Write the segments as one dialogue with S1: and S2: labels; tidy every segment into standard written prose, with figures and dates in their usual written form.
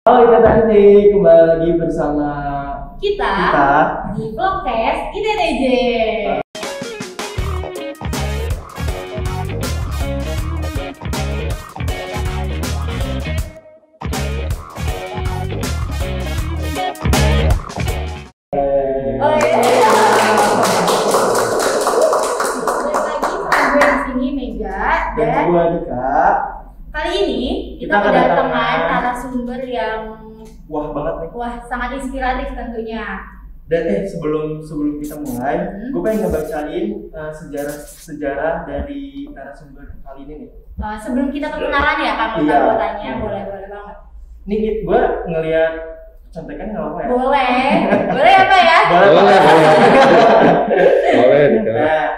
S1: Halo Ita Tanti, kembali lagi bersama
S2: kita di Vlogcast ITTJ. Oh iya. Balik lagi sama gue di sini Mega
S1: dan gue Dika.
S2: Kali ini kita kedatangan narasumber yang
S1: wah banget nih.
S2: Wah, sangat inspiratif tentunya.
S1: Dan sebelum kita mulai, gue pengen ngebacain sejarah dari narasumber kali ini nih.
S2: Sebelum kita perkenalan ya, kamu tanya, boleh banget.
S1: Nih gue ngelihat contekan nggak apa ya?
S2: Boleh apa ya?
S1: Boleh. Nah,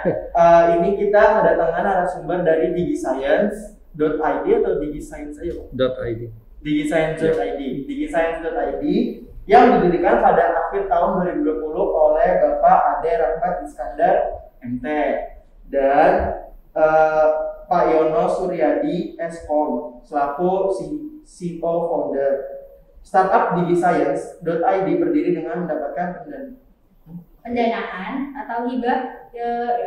S1: ini kita kedatangan narasumber dari digiscience.id atau digiscience ayo. digiscience.id yang didirikan pada akhir tahun 2020 oleh Bapak Ade Rahmat Iskandar MT dan Pak Yono Suryadi SCOM selaku CEO founder. Startup digiscience.id berdiri dengan mendapatkan pendanaan
S2: atau hibah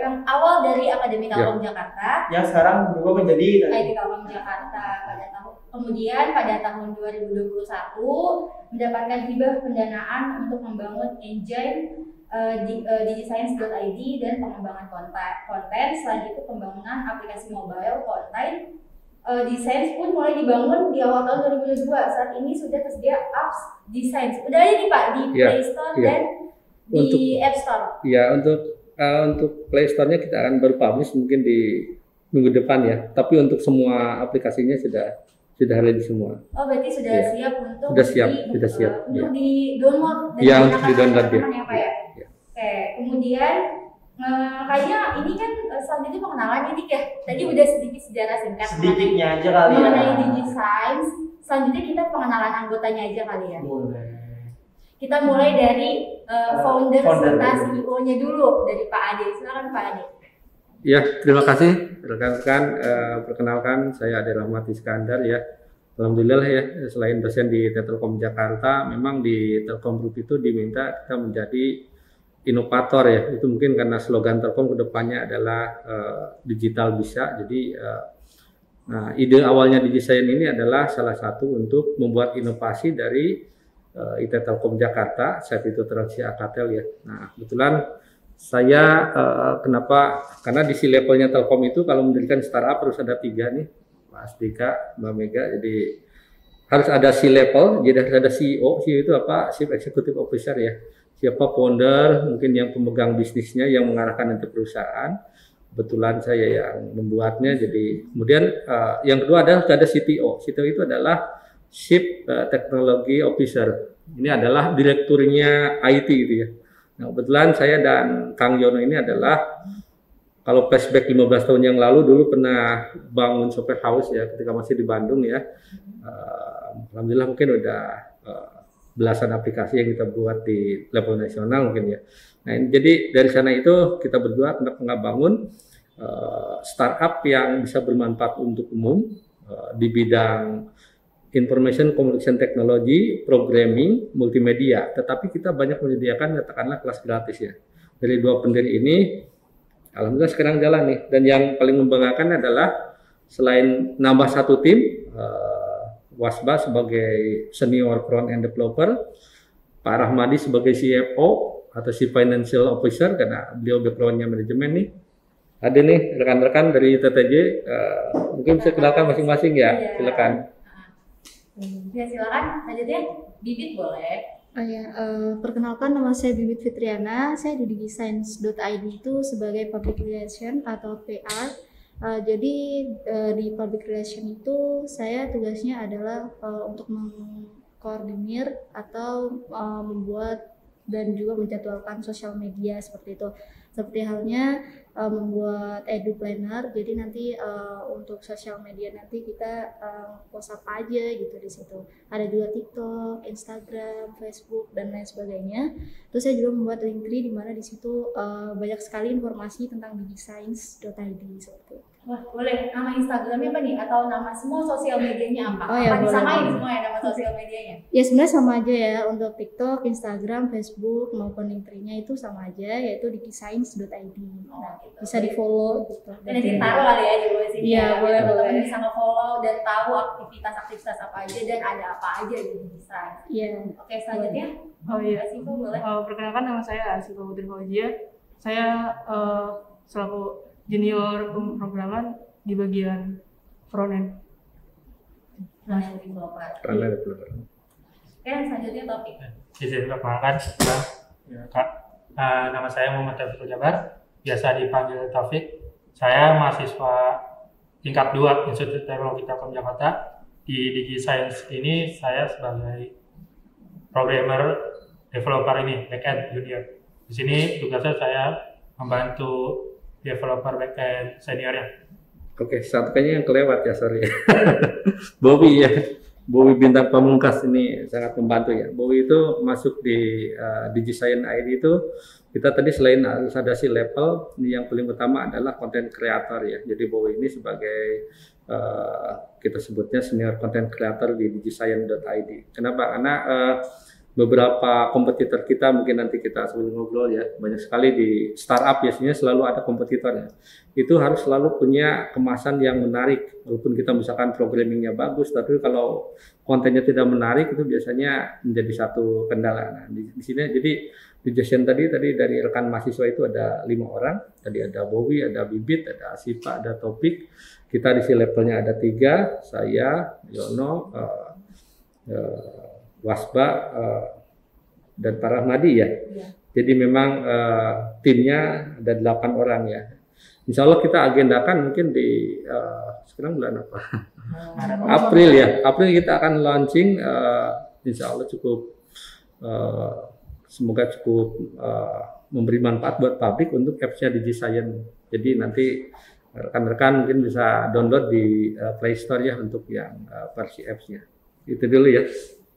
S2: yang awal dari Akademi Telkom Jakarta
S1: yang sekarang berubah menjadi
S2: IT Telkom Jakarta kemudian pada tahun 2021 mendapatkan hibah pendanaan untuk membangun engine digiscience.id dan pengembangan konten. Selain itu pembangunan aplikasi mobile konten. Desains pun mulai dibangun di awal tahun 2022. Saat ini sudah tersedia apps Desains. Udah ada nih Pak di Play Store dan di App Store.
S3: Ya, untuk Play Store-nya kita akan baru publish mungkin di minggu depan ya. Tapi untuk semua aplikasinya sudah ready semua.
S2: Oh, berarti sudah siap untuk
S3: sudah siap
S2: untuk di-download dan
S3: untuk di-download
S2: ya Pak ya. Oke, kemudian kayaknya ini kan selanjutnya pengenalan ini ya. Tadi udah sedikit sejarah singkat.
S1: Sedikitnya aja kali ya.
S2: Mengenai Digiscience. Selanjutnya kita pengenalan anggotanya aja kali ya.
S1: Boleh.
S2: Kita mulai dari founder serta CEO-nya dulu dari Pak Ade. Silakan Pak Ade.
S3: Ya, terima kasih rekan-rekan. Perkenalkan saya Ade Rahmat Iskandar ya. Alhamdulillah ya, selain dosen di Telkom Jakarta, memang di Telkom Group itu diminta kita menjadi inovator ya. Itu mungkin karena slogan Telkom kedepannya adalah digital bisa. Jadi nah, ide awalnya Digiscience ini adalah salah satu untuk membuat inovasi dari IT Telkom Jakarta, saat itu Transi Alcatel ya. Nah, kebetulan saya kenapa? Karena di C-levelnya Telkom itu kalau mendirikan startup harus ada 3 nih, Mas Dika, Mbak Mega. Jadi harus ada C-level, jadi harus ada CEO. CEO itu apa? Chief Executive Officer ya. Siapa founder, mungkin yang pemegang bisnisnya yang mengarahkan nanti perusahaan. Kebetulan saya yang membuatnya. Jadi kemudian yang kedua adalah ada CTO. CTO itu adalah Chief Technology Officer. Ini adalah direkturnya IT gitu ya. Nah, kebetulan saya dan Kang Yono ini adalah kalau flashback 15 tahun yang lalu dulu pernah bangun software house ya ketika masih di Bandung ya. Alhamdulillah mungkin udah belasan aplikasi yang kita buat di level nasional mungkin ya. Nah, jadi dari sana itu kita berdua nggak bangun startup yang bisa bermanfaat untuk umum di bidang information communication technology, programming, multimedia. Tetapi kita banyak menyediakan katakanlah kelas gratis ya. Dari 2 pendiri ini, alhamdulillah sekarang jalan nih. Dan yang paling membanggakan adalah selain nambah 1 tim, Wasba sebagai senior front end developer, Pak Rahmadi sebagai CFO atau Chief Financial Officer karena beliau backgroundnya manajemen nih. Ada nih rekan-rekan dari ITTJ, mungkin bisa kenalkan masing-masing ya, silakan.
S2: Ya silakan, lanjutnya Bibit boleh.
S4: Perkenalkan nama saya Bibit Fitriana, saya di digiscience.id itu sebagai Public Relation atau PR. Jadi di Public Relation itu saya tugasnya adalah untuk mengkoordinir atau membuat dan juga menjadwalkan sosial media seperti itu. Seperti halnya membuat edu planner. Jadi nanti untuk sosial media nanti kita post apa aja gitu di situ. Ada juga TikTok, Instagram, Facebook dan lain sebagainya. Terus saya juga membuat Linktree di mana di situ banyak sekali informasi tentang digiscience.id seperti itu.
S2: Wah, boleh. Nama Instagramnya apa nih? Atau nama semua sosial medianya apa?
S4: Oh ya,
S2: apa
S4: boleh.
S2: disamain semua ya nama sosial medianya?
S4: Ya sebenarnya sama aja ya, untuk TikTok, Instagram, Facebook maupun Linktree-nya itu sama aja, yaitu dikiscience.id. Nah,
S2: gitu.
S4: bisa di follow gitu.
S2: Dan nanti taruh kali ya di bawah sini.
S4: Iya,
S2: ya.
S4: boleh,
S2: Teman-teman
S4: boleh.
S2: bisa nge-follow dan tahu aktivitas-aktivitas apa aja dan ada apa aja di desain.
S4: Iya.
S2: Oke, selanjutnya.
S5: Oh iya.
S2: Siva boleh.
S5: Perkenalkan, nama saya Siva Putri Fauzia. Saya selaku junior pemrograman di bagian front-end.
S2: Nah, yang developer.
S3: Karena developer.
S2: Oke, selanjutnya topik.
S6: Izin perkenalkan, ya, Kak. Nama saya Muhammad Taufik Jabar, biasa dipanggil Taufik. Saya mahasiswa tingkat 2 Institut Teknologi Telkom Jakarta. Di DigiScience ini saya sebagai programmer developer ini, backend junior. Di sini tugasnya saya membantu developer backend seniornya.
S3: Oke, satu kayaknya yang kelewat ya, sorry. Bobby ya, Bobby Bintang Pamungkas ini sangat membantu ya. Bobby itu masuk di DigiScience ID itu, kita tadi selain harus ada si level, yang paling utama adalah content creator ya. Jadi Bobby ini sebagai kita sebutnya senior content creator di DigiScience.id. Kenapa? Karena beberapa kompetitor kita, mungkin nanti kita sambil ngobrol ya, banyak sekali di startup biasanya selalu ada kompetitornya. Itu harus selalu punya kemasan yang menarik, walaupun kita misalkan programmingnya bagus, tapi kalau kontennya tidak menarik itu biasanya menjadi satu kendala. Nah, di sini jadi di Jason tadi dari rekan mahasiswa itu ada 5 orang, tadi ada Bobby, ada Bibit, ada Asifa, ada Topik. Kita di sini levelnya ada 3, saya, Yono, Wasba, dan Pak Rahmadi ya. Jadi memang timnya ada 8 orang ya. Insya Allah kita agendakan mungkin di sekarang bulan apa? April ya. April kita akan launching. Insya Allah cukup semoga cukup memberi manfaat buat publik untuk apps-nya DigiScience. Jadi nanti rekan-rekan mungkin bisa download di Play Store ya untuk yang versi apps-nya. Itu dulu ya.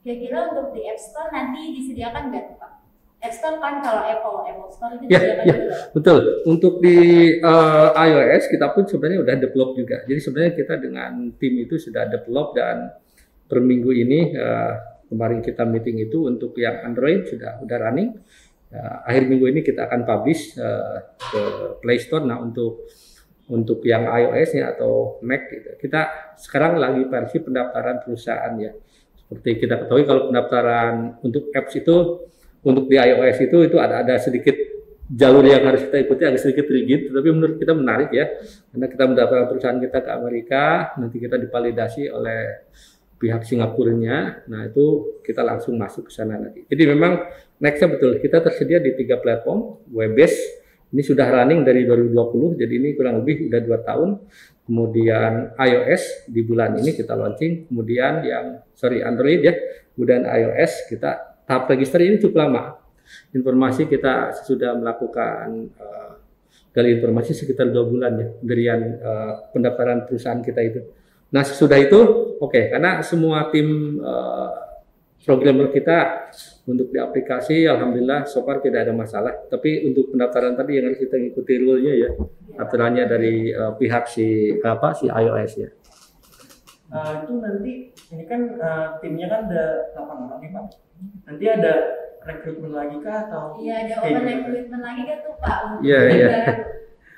S2: Kira-kira untuk di App Store nanti disediakan nggak tuh Pak? App Store kan kalau Apple Store itu
S3: Ya,
S2: disediakan
S3: ya,
S2: juga.
S3: betul. Untuk di iOS kita pun sebenarnya udah develop juga. Jadi sebenarnya kita dengan tim itu sudah develop dan per minggu ini kemarin kita meeting itu untuk yang Android sudah running. Akhir minggu ini kita akan publish ke Play Store. Nah untuk yang iOS-nya atau Mac gitu. Kita sekarang lagi versi pendaftaran perusahaan ya. Seperti kita ketahui kalau pendaftaran untuk apps itu untuk di iOS itu ada sedikit jalur yang harus kita ikuti, agak sedikit rigid, tapi menurut kita menarik ya, karena kita mendaftarkan perusahaan kita ke Amerika, nanti kita divalidasi oleh pihak Singapurnya, nah itu kita langsung masuk ke sana nanti. Jadi memang nextnya betul, kita tersedia di 3 platform, web-based, ini sudah running dari 2020, jadi ini kurang lebih udah 2 tahun. Kemudian iOS di bulan ini kita launching, kemudian Android ya, kemudian iOS kita tahap register ini cukup lama. Informasi kita sudah melakukan gali informasi sekitar 2 bulan ya dari pendaftaran perusahaan kita itu. Nah sesudah itu oke, karena semua tim programmer kita untuk di aplikasi alhamdulillah so far tidak ada masalah, tapi untuk pendaftaran tadi yang harus kita ikuti rule-nya ya, aturannya dari pihak si iOS ya.
S1: Itu nanti ini kan timnya kan ada 8 orang ya Pak. Nanti ada rekrutmen lagi kah atau?
S2: Iya, ada open recruitment lagi kan tuh Pak.
S3: Iya, iya.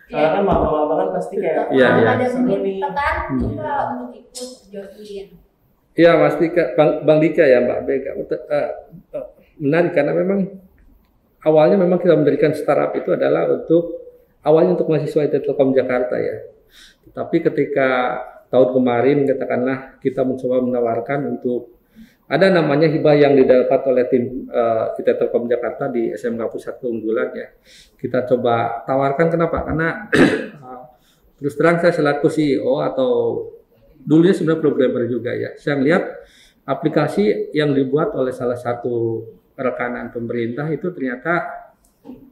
S1: Soalnya kan maba-maba kan pasti kayak
S3: Iya, iya.
S2: Ada
S1: seru
S2: mungkin
S1: nih.
S2: tekan juga untuk ikut join.
S3: Iya Mas Dika, Bang Dika ya Mbak Bega, menarik karena memang awalnya memang kita mendirikan startup itu adalah awalnya untuk mahasiswa Telkom Jakarta ya. Tapi ketika tahun kemarin katakanlah kita mencoba menawarkan untuk ada namanya hibah yang didapat oleh tim Telkom Jakarta di SMK Pusat Keunggulan ya. Kita coba tawarkan, kenapa? Karena terus terang saya selaku CEO atau dulunya sebenarnya programmer juga ya. Saya lihat aplikasi yang dibuat oleh salah satu rekanan pemerintah itu ternyata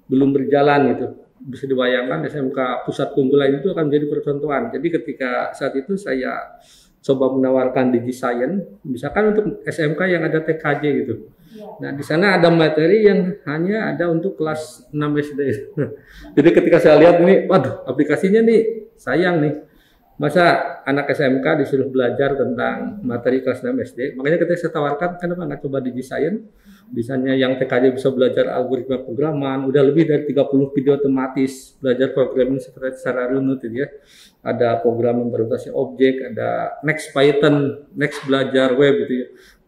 S3: belum berjalan gitu. Bisa dibayangkan SMK Pusat Keunggulan itu akan menjadi percontohan. Jadi ketika saat itu saya coba menawarkan DigiScience, misalkan untuk SMK yang ada TKJ gitu. Nah di sana ada materi yang hanya ada untuk kelas 6 SD. Jadi ketika saya lihat ini, waduh aplikasinya nih sayang nih. Masa anak SMK disuruh belajar tentang materi kelas 6 SD? Makanya ketika saya tawarkan, kenapa nggak coba DigiScience? Misalnya yang TKJ bisa belajar algoritma programan, udah lebih dari 30 video otomatis, belajar programming secara runut gitu ya. Ada program berorientasi objek, ada Next Python, Next belajar web gitu ya.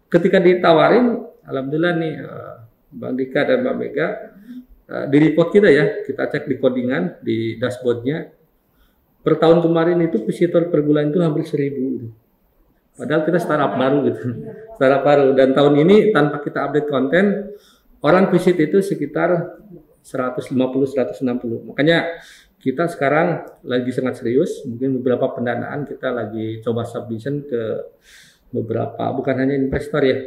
S3: Ketika ditawarin, alhamdulillah nih Bang Dika dan Mbak Mega, di report kita ya, kita cek di codingan, di dashboardnya, per tahun kemarin itu visitor per bulan itu hampir 1000. Padahal kita startup baru gitu. Startup baru. Dan tahun ini tanpa kita update konten, orang visit itu sekitar 150-160. Makanya kita sekarang lagi sangat serius. Mungkin beberapa pendanaan kita lagi coba submission ke beberapa, bukan hanya investor ya,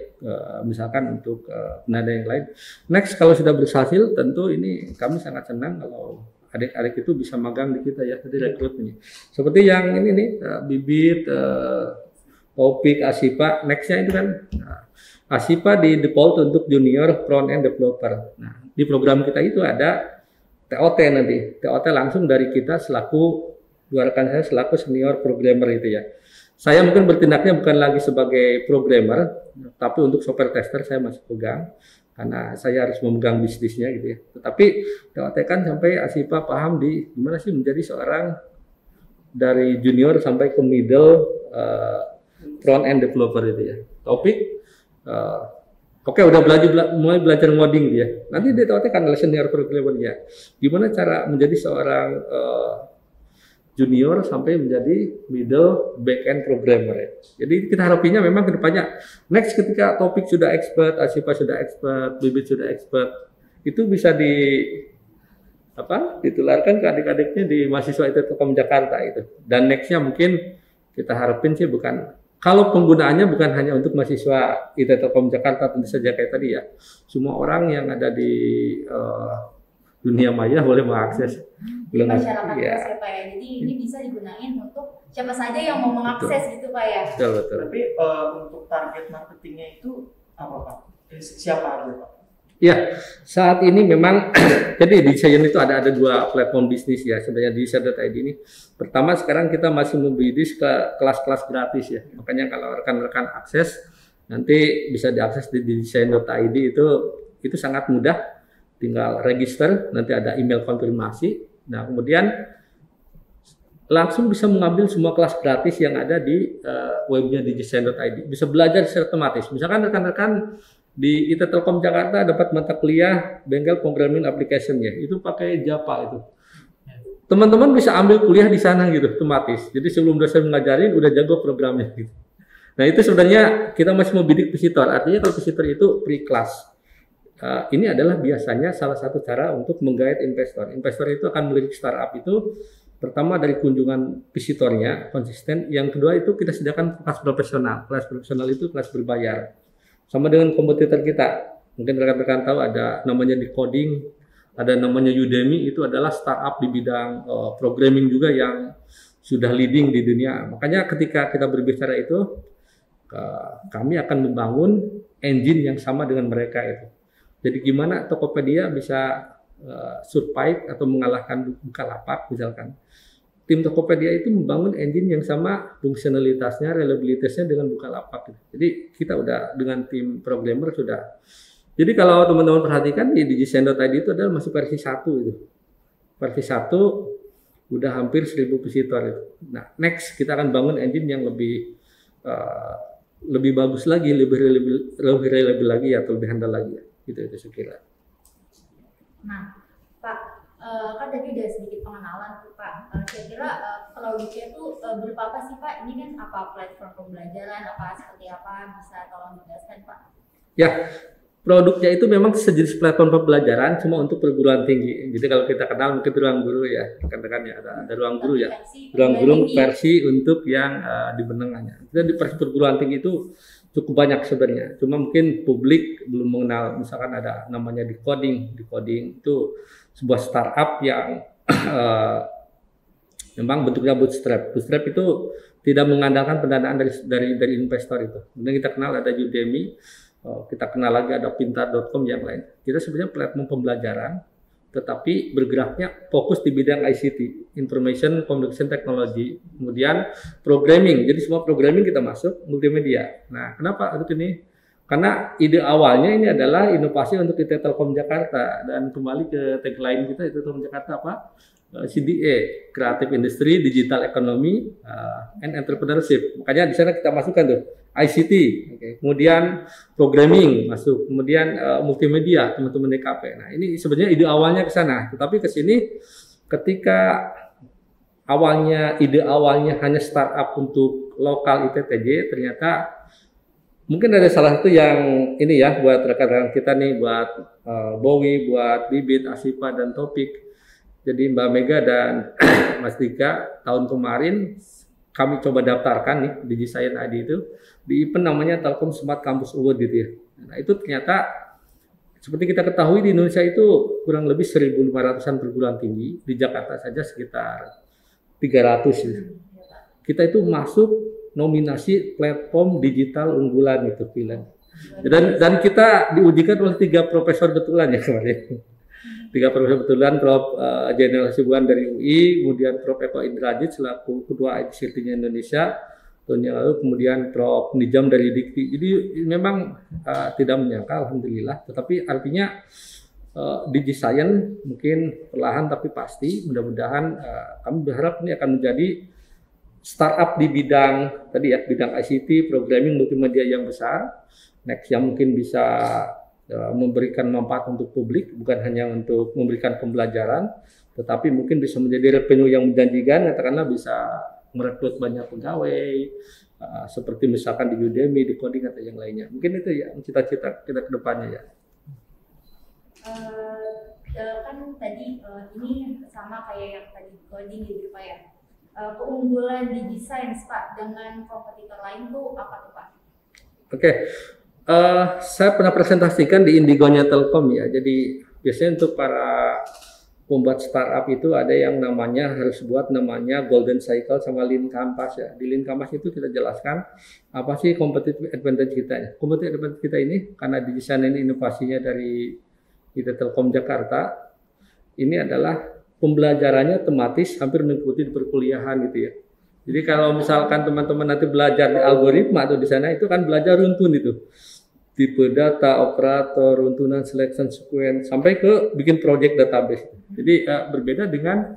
S3: misalkan untuk pendanaan yang lain. Next, kalau sudah berhasil, tentu ini kami sangat senang kalau adik-adik itu bisa magang di kita ya, jadi rekrutmennya. Seperti yang ini nih, Bibit, Topik, Asipa, nextnya itu kan Asipa di default untuk junior front end developer. Nah, di program kita itu ada TOT nanti, TOT langsung dari kita selaku, dua rekan saya selaku senior programmer itu ya. Saya mungkin bertindaknya bukan lagi sebagai programmer, tapi untuk software tester saya masih pegang. Karena saya harus memegang bisnisnya gitu ya. Tetapi TOT kan sampai Asipa paham di gimana sih menjadi seorang dari junior sampai ke middle front end developer itu ya. Topik, oke, udah mulai belajar ngoding gitu ya. Nanti di TOT kan adalah senior programmer ya. Gimana cara menjadi seorang junior sampai menjadi middle back-end programmer ya. Jadi kita harapinya memang kedepannya next ketika Topik sudah expert, Asipa sudah expert, Bibit sudah expert, itu bisa ditularkan ke adik-adiknya di mahasiswa IT Telkom Jakarta itu. Dan nextnya mungkin kita harapin sih bukan, kalau penggunaannya bukan hanya untuk mahasiswa IT Telkom Jakarta, tentu saja kayak tadi ya, semua orang yang ada di dunia maya boleh mengakses.
S2: Di masyarakat luas ya Pak ya. Jadi ini bisa digunakan untuk siapa saja yang mau mengakses gitu Pak ya.
S3: Betul.
S1: Tapi untuk target marketingnya itu apa Pak? Siapa aja Pak?
S3: Ya, saat ini memang jadi di Science itu ada dua platform bisnis ya sebenarnya di Share.id ini. Pertama sekarang kita masih memberi ke kelas-kelas gratis ya. Makanya kalau rekan-rekan akses nanti bisa diakses di design.id itu sangat mudah. Tinggal register, nanti ada email konfirmasi. Nah, kemudian langsung bisa mengambil semua kelas gratis yang ada di webnya design.id. Bisa belajar secara otomatis. Misalkan rekan-rekan di IT Telkom Jakarta dapat mata kuliah bengkel programming application-nya, itu pakai Java itu. Teman-teman bisa ambil kuliah di sana gitu, otomatis. Jadi sebelum dosen mengajarin, udah jago programnya gitu. Nah, itu sebenarnya kita masih mau bidik visitor. Artinya kalau visitor itu pre-class. Ini adalah biasanya salah satu cara untuk menggait investor. Investor itu akan melirik startup itu pertama dari kunjungan visitornya konsisten. Yang kedua itu kita sediakan kelas profesional. Kelas profesional itu kelas berbayar. Sama dengan kompetitor kita. Mungkin rekan-rekan tahu ada namanya Decoding, ada namanya Udemy, itu adalah startup di bidang programming juga yang sudah leading di dunia. Makanya ketika kita berbicara itu, kami akan membangun engine yang sama dengan mereka itu. Jadi gimana Tokopedia bisa survive atau mengalahkan Bukalapak misalkan. Tim Tokopedia itu membangun engine yang sama fungsionalitasnya, reliabilitasnya dengan Bukalapak. Jadi kita udah dengan tim programmer sudah. Jadi kalau teman-teman perhatikan di design.id itu adalah masih versi 1 itu. Versi 1 udah hampir 1000 visitor itu. Nah, next kita akan bangun engine yang lebih bagus lagi, lebih reliable lagi atau lebih handal lagi. Gitu saya kira.
S2: Nah, Pak, kan tadi udah sedikit pengenalan tuh Pak. Kira-kira produknya tuh berupa apa sih Pak? Ini kan apa platform pembelajaran, apa seperti apa? Bisa tolong dijelaskan Pak?
S3: Ya, produknya itu memang sejenis platform pembelajaran cuma untuk perguruan tinggi. Jadi kalau kita kenal mungkin ruang guru ya, rekan-rekan ya, ada ruang guru ya. Ruang guru versi untuk yang di menengahnya. Kita di perguruan tinggi itu cukup banyak sebenarnya. Cuma mungkin publik belum mengenal. Misalkan ada namanya Decoding. Decoding itu sebuah startup yang memang bentuknya bootstrap. Bootstrap itu tidak mengandalkan pendanaan dari investor itu. Kemudian kita kenal ada Udemy, kita kenal lagi ada pintar.com yang lain. Kita sebenarnya platform pembelajaran tetapi bergeraknya fokus di bidang ICT, Information Communication Technology, kemudian programming. Jadi semua programming kita masuk, multimedia. Nah, kenapa itu ini? Karena ide awalnya ini adalah inovasi untuk IT Telkom Jakarta, dan kembali ke tagline kita IT Telkom Jakarta apa? CDA, Creative Industry, Digital Economy, and Entrepreneurship. Makanya di sana kita masukkan tuh ICT, kemudian programming masuk, kemudian multimedia teman-teman DKP. Nah ini sebenarnya ide awalnya ke sana, tetapi ke sini ketika ide awalnya hanya startup untuk lokal ITTJ, ternyata mungkin ada salah satu yang ini ya buat rekan-rekan kita nih, buat Bowie, buat Bibit, Asifa dan Topik. Jadi Mbak Mega dan Mas Dika tahun kemarin kami coba daftarkan nih di Design ID itu di event namanya Telkom Smart Campus Award gitu ya. Nah itu ternyata seperti kita ketahui di Indonesia itu kurang lebih 1.500-an perguruan tinggi, di Jakarta saja sekitar 300 gitu. Kita itu masuk nominasi platform digital unggulan itu film. Dan kita diujikan oleh 3 profesor betulan ya kemarin. 3 profesor betulan, Prof. Jenderal Hasibuan dari UI, kemudian Prof. Eko Indrajit selaku Ketua ICT-nya Indonesia tahun yang lalu, kemudian Prof. Nijam dari Dikti. Jadi memang tidak menyangka, alhamdulillah. Tetapi artinya DigiScience mungkin perlahan tapi pasti, mudah-mudahan kami berharap ini akan menjadi startup di bidang tadi ya, bidang ICT, programming, multimedia yang besar. Next yang mungkin bisa memberikan manfaat untuk publik, bukan hanya untuk memberikan pembelajaran, tetapi mungkin bisa menjadi revenue yang menjanjikan, katakanlah bisa merekrut banyak pegawai, seperti misalkan di Udemy, di coding atau yang lainnya. Mungkin itu ya cita-cita kita ke depannya ya.
S2: Kan tadi ini sama kayak yang tadi coding gitu Pak ya. Keunggulan DigiScience Pak dengan kompetitor lain tuh apa tuh Pak?
S3: Oke. Saya pernah presentasikan di Indigo-nya Telkom ya. Jadi biasanya untuk para pembuat startup itu ada yang namanya harus buat namanya Golden Cycle sama Lean Canvas ya. Di Lean Canvas itu kita jelaskan apa sih competitive advantage kita ya. Competitive advantage kita ini karena desain ini inovasinya dari IT Telkom Jakarta. Ini adalah pembelajarannya tematis hampir mengikuti di perkuliahan gitu ya. Jadi kalau misalkan teman-teman nanti belajar di algoritma atau di sana itu kan belajar runtun itu. Tipe data, operator, runtunan, selection, sequence, sampai ke bikin project database. Jadi berbeda dengan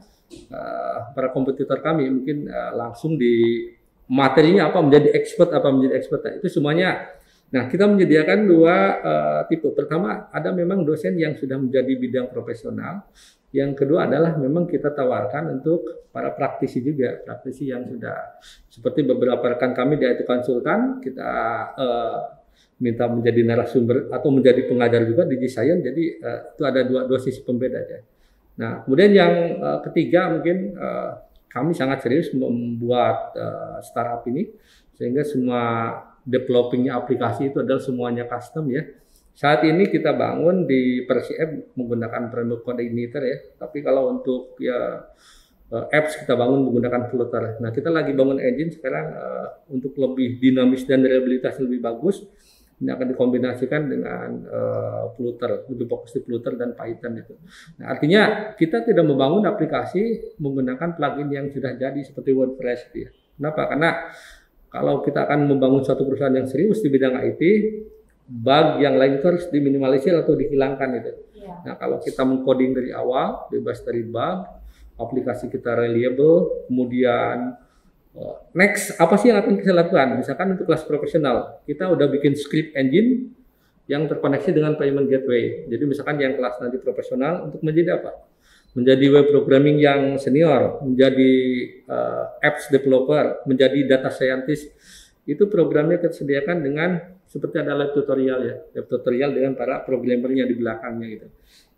S3: para kompetitor kami, mungkin langsung di materinya apa, menjadi expert. Nah, itu semuanya. Nah, kita menyediakan 2 tipe. Pertama, ada memang dosen yang sudah menjadi bidang profesional. Yang kedua adalah memang kita tawarkan untuk para praktisi juga, praktisi yang sudah seperti beberapa rekan kami di IT Konsultan, kita minta menjadi narasumber atau menjadi pengajar juga di DigiScience. Jadi itu ada dua sisi pembeda aja. Nah, kemudian yang ketiga mungkin kami sangat serius membuat startup ini sehingga semua developingnya aplikasi itu adalah semuanya custom ya. Saat ini kita bangun di Persib menggunakan framework coordinator ya. Tapi kalau untuk ya apps kita bangun menggunakan Flutter. Nah, kita lagi bangun engine sekarang untuk lebih dinamis dan reliabilitas lebih bagus. Ini akan dikombinasikan dengan Flutter, lebih fokus di Flutter dan Python itu. Nah, artinya kita tidak membangun aplikasi menggunakan plugin yang sudah jadi seperti WordPress gitu ya. Kenapa? Karena kalau kita akan membangun suatu perusahaan yang serius di bidang IT, bug yang lain itu harus diminimalisir atau dihilangkan itu.
S2: Yeah.
S3: Nah, kalau kita mengcoding dari awal, bebas dari bug, aplikasi kita reliable, kemudian next, apa sih yang akan kita lakukan? Misalkan untuk kelas profesional, kita udah bikin script engine yang terkoneksi dengan payment gateway. Jadi misalkan yang kelas nanti profesional untuk menjadi apa? Menjadi web programming yang senior, menjadi apps developer, menjadi data scientist. Itu programnya kita sediakan dengan seperti ada live tutorial ya, live tutorial dengan para programmernya di belakangnya gitu.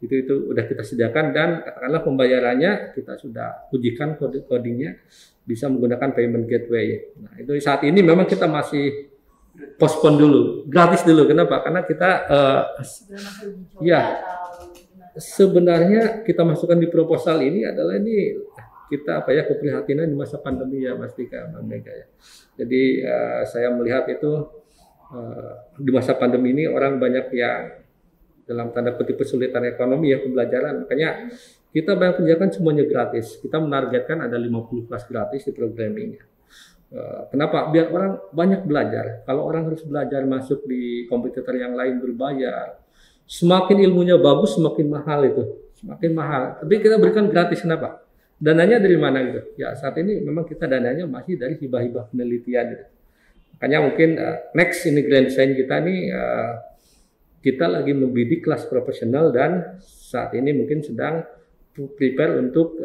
S3: Itu udah kita sediakan dan katakanlah pembayarannya kita sudah ujikan codingnya bisa menggunakan payment gateway. Nah, itu saat ini memang kita masih postpone dulu, gratis dulu. Kenapa? Karena kita ya sebenarnya kita masukkan di proposal ini adalah ini kita apa ya keprihatinan di masa pandemi ya Mas Dika, Mbak Mega ya. Jadi saya melihat itu di masa pandemi ini orang banyak yang dalam tanda kutip kesulitan ekonomi ya pembelajaran. Makanya kita banyak penjajakan semuanya gratis. Kita menargetkan ada 50 kelas gratis di programming. Kenapa? Biar orang banyak belajar. Kalau orang harus belajar masuk di kompetitor yang lain berbayar, semakin ilmunya bagus semakin mahal itu, semakin mahal. Tapi kita berikan gratis, kenapa? Dananya dari mana gitu? Ya saat ini memang kita dananya masih dari hibah-hibah penelitian gitu. Makanya mungkin next ini grand design kita nih kita lagi membidik kelas profesional dan saat ini mungkin sedang prepare untuk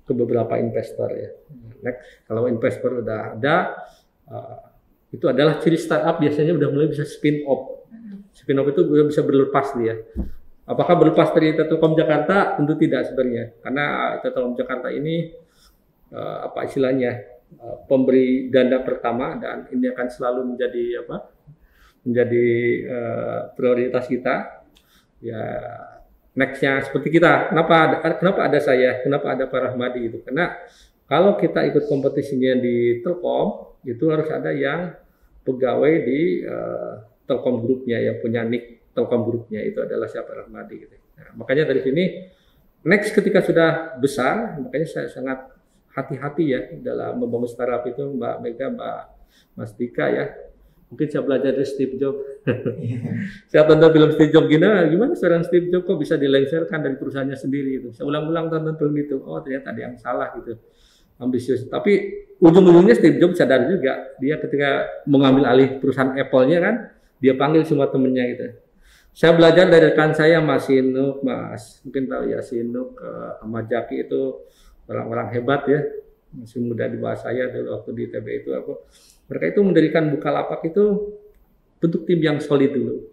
S3: ke beberapa investor ya. Next, kalau investor udah ada itu adalah ciri startup biasanya udah mulai bisa spin off. Spin off itu udah bisa berlepas dia. Apakah berlepas dari Telkom Jakarta? Tentu tidak sebenarnya, karena Telkom Jakarta ini apa istilahnya pemberi dana pertama dan ini akan selalu menjadi menjadi prioritas kita. Ya nextnya seperti kita. Kenapa ada saya? Kenapa ada Pak Rahmadi itu? Karena kalau kita ikut kompetisinya di Telkom itu harus ada yang pegawai di Telkom Grupnya yang punya nick Telkom Grupnya itu adalah siapa Rahmadi gitu. Nah, makanya dari sini next ketika sudah besar, makanya saya sangat hati-hati ya dalam membangun startup itu Mbak Mega, Mas Dika ya. Mungkin saya belajar dari Steve Jobs. Saya tonton film Steve Jobs gimana seorang Steve Jobs kok bisa dilengsarkan dari perusahaannya sendiri itu. Saya ulang-ulang tonton film itu. Oh ternyata ada yang salah gitu. Ambisius. Tapi ujung-ujungnya Steve Jobs sadar juga. Dia ketika mengambil alih perusahaan Apple-nya kan, dia panggil semua temennya gitu. Saya belajar dari rekan saya Mas Sinuk, mungkin tahu ya Sinuk, Ahmad Jaki itu orang-orang hebat ya, masih muda di bawah saya dulu waktu di ITB itu mereka itu mendirikan Bukalapak itu bentuk tim yang solid dulu.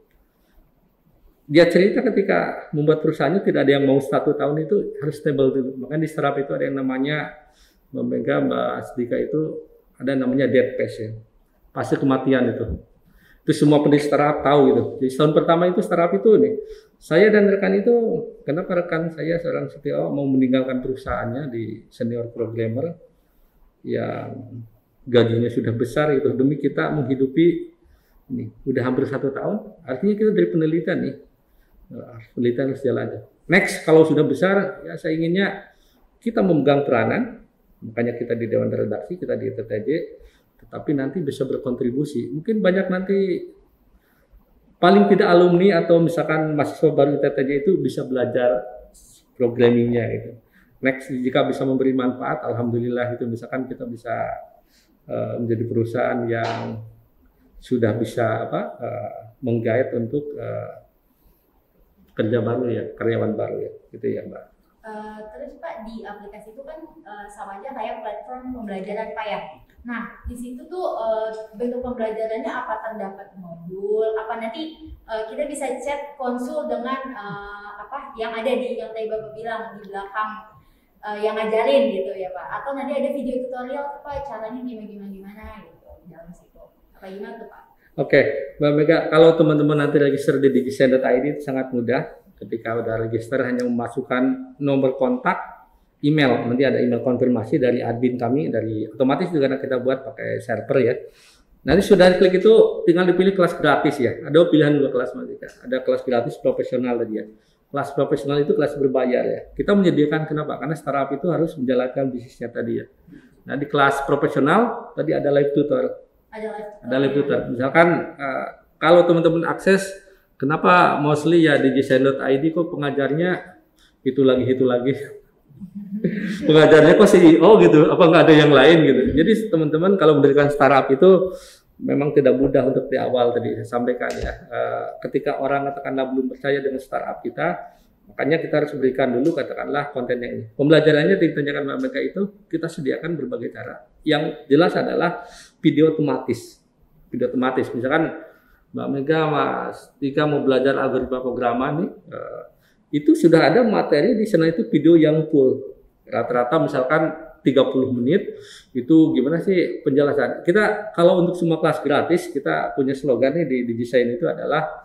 S3: Dia cerita ketika membuat perusahaannya tidak ada yang mau 1 tahun itu harus stable dulu. Makanya di startup itu ada yang namanya Mbak Mega, Mbak Asdika itu ada namanya dead phase ya, fase kematian itu. Itu semua pendiri startup tahu gitu. Jadi tahun pertama itu startup itu nih, saya dan rekan itu, kenapa rekan saya seorang CTO mau meninggalkan perusahaannya di senior programmer yang gajinya sudah besar itu demi kita menghidupi ini udah hampir 1 tahun. Artinya kita dari penelitian nih, penelitian harus jalan. Next kalau sudah besar ya saya inginnya kita memegang peranan, makanya kita di Dewan Redaksi, kita di TTJ. Tapi nanti bisa berkontribusi. Mungkin banyak nanti paling tidak alumni atau misalkan mahasiswa baru TTJ itu bisa belajar programmingnya gitu. Next jika bisa memberi manfaat, alhamdulillah itu misalkan kita bisa menjadi perusahaan yang sudah bisa menggait untuk kerja baru ya, karyawan baru ya, gitu ya Mbak.
S2: Terus Pak di aplikasi itu kan sama aja kayak platform pembelajaran Pak ya. Nah di situ tuh bentuk pembelajarannya apa terdapat modul? Apa nanti kita bisa chat konsul dengan yang ada di yang tadi Bapak bilang di belakang yang ngajarin gitu ya Pak? Atau nanti ada video tutorial tuh Pak caranya gimana gitu di dalam situ? Apa gimana tuh Pak?
S3: Oke, Mbak Mega, kalau teman-teman nanti register di digisign.id itu sangat mudah. Ketika udah register hanya memasukkan nomor kontak, email, nanti ada email konfirmasi dari admin kami, dari otomatis juga kita buat pakai server ya. Nanti sudah klik itu tinggal dipilih kelas gratis ya. Ada pilihan 2 kelas Mas Dika. Ada kelas gratis profesional tadi ya. Kelas profesional itu kelas berbayar ya. Kita menyediakan kenapa? Karena startup itu harus menjalankan bisnisnya tadi ya. Nah di kelas profesional tadi ada live tutor. Ada live tutor. Misalkan kalau teman-teman akses, kenapa mostly ya digisign.id kok pengajarnya itu lagi. Pengajarnya kok CEO gitu, apa nggak ada yang lain gitu. Jadi teman-teman kalau mendirikan startup itu memang tidak mudah untuk di awal tadi saya sampaikan ya. Ketika orang katakanlah belum percaya dengan startup kita, makanya kita harus berikan dulu katakanlah kontennya ini. Pembelajarannya ditanyakan Mbak Mega itu kita sediakan berbagai cara. Yang jelas adalah video otomatis. Video otomatis, misalkan Mbak Mega, Mas Dika mau belajar algoritma pemrograman nih. Itu sudah ada materi di sana itu video yang full. Rata-rata misalkan 30 menit itu gimana sih penjelasan. Kita kalau untuk semua kelas gratis kita punya slogan nih di desain itu adalah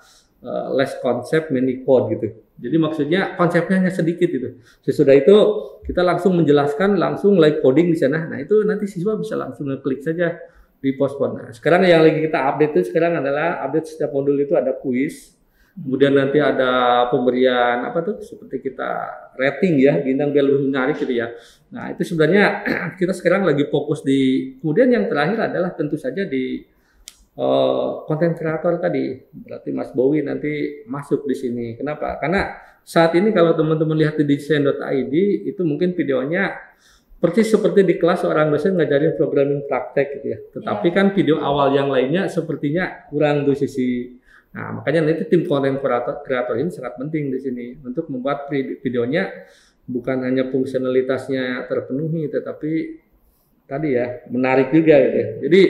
S3: less concept many code gitu. Jadi maksudnya konsepnya hanya sedikit gitu. Sesudah itu kita langsung menjelaskan langsung live coding di sana. Nah itu nanti siswa bisa langsung ngeklik saja di postpone. Nah, sekarang yang lagi kita update itu sekarang adalah update setiap modul itu ada kuis. kemudian nanti ada pemberian apa tuh seperti kita rating ya, bintang biar lebih menarik gitu ya. Nah itu sebenarnya kita sekarang lagi fokus di, kemudian yang terakhir adalah tentu saja di konten kreator tadi. Berarti Mas Bowie nanti masuk di sini. Kenapa? Karena saat ini kalau teman-teman lihat di desain.id itu mungkin videonya persis seperti di kelas seorang dosen ngajarin programming praktek gitu ya. Tetapi kan video awal yang lainnya sepertinya kurang di sisi. Nah, makanya nanti tim konten kreator ini sangat penting di sini untuk membuat videonya bukan hanya fungsionalitasnya terpenuhi, tetapi tadi ya menarik juga gitu ya. Jadi